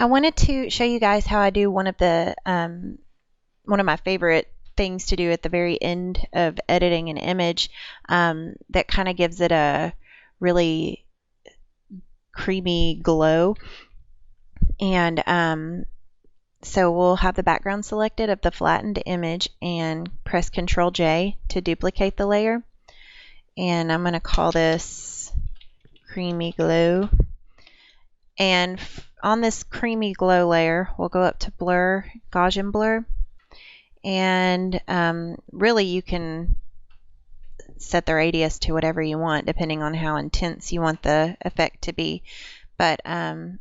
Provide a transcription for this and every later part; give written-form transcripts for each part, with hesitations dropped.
wanted to show you guys how I do one of my favorite things to do at the very end of editing an image, that kind of gives it a really creamy glow. And so we'll have the background selected of the flattened image and press Ctrl J to duplicate the layer. And I'm going to call this creamy glow. And on this creamy glow layer, we'll go up to blur, Gaussian blur. And really you can set the radius to whatever you want depending on how intense you want the effect to be. But one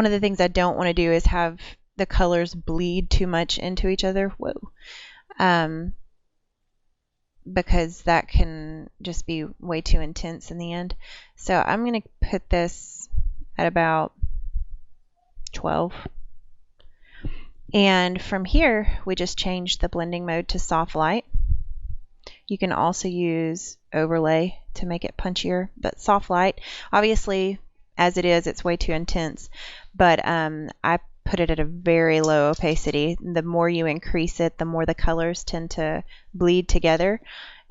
of the things I don't want to do is have the colors bleed too much into each other. Because that can just be way too intense in the end. So I'm going to put this at about 12. And from here, we just change the blending mode to soft light. You can also use overlay to make it punchier, but soft light, obviously, as it is, it's way too intense. But I put it at a very low opacity. The more you increase it, the more the colors tend to bleed together,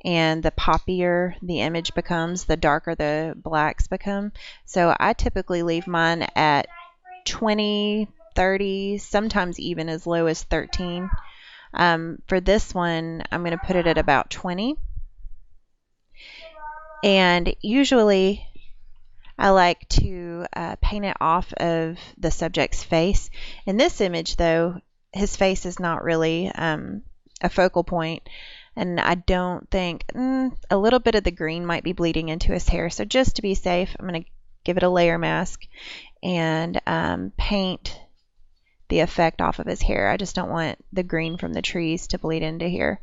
and the poppier the image becomes, the darker the blacks become. So I typically leave mine at 20, 30, sometimes even as low as 13. For this one, I'm going to put it at about 20. And usually I like to paint it off of the subject's face. In this image, though, his face is not really a focal point, and I don't think a little bit of the green might be bleeding into his hair. So just to be safe, I'm going to give it a layer mask and paint the effect off of his hair. I just don't want the green from the trees to bleed into here.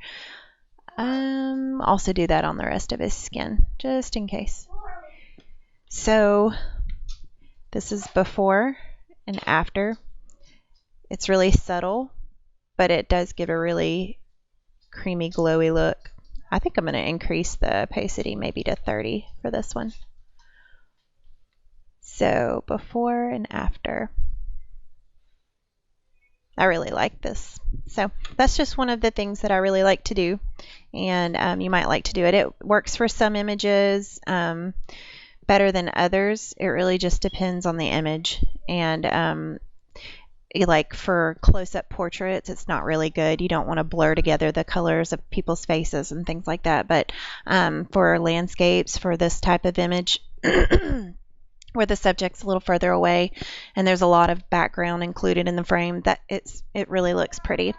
Also do that on the rest of his skin, just in case. So this is before and after. It's really subtle, but it does give a really creamy, glowy look. I think I'm going to increase the opacity maybe to 30 for this one. So before and after. I really like this. So that's just one of the things that I really like to do, and you might like to do it. It works for some images better than others. It really just depends on the image, and like for close-up portraits, it's not really good. You don't want to blur together the colors of people's faces and things like that. But for landscapes, for this type of image, where the subject's a little further away and there's a lot of background included in the frame, that it really looks pretty.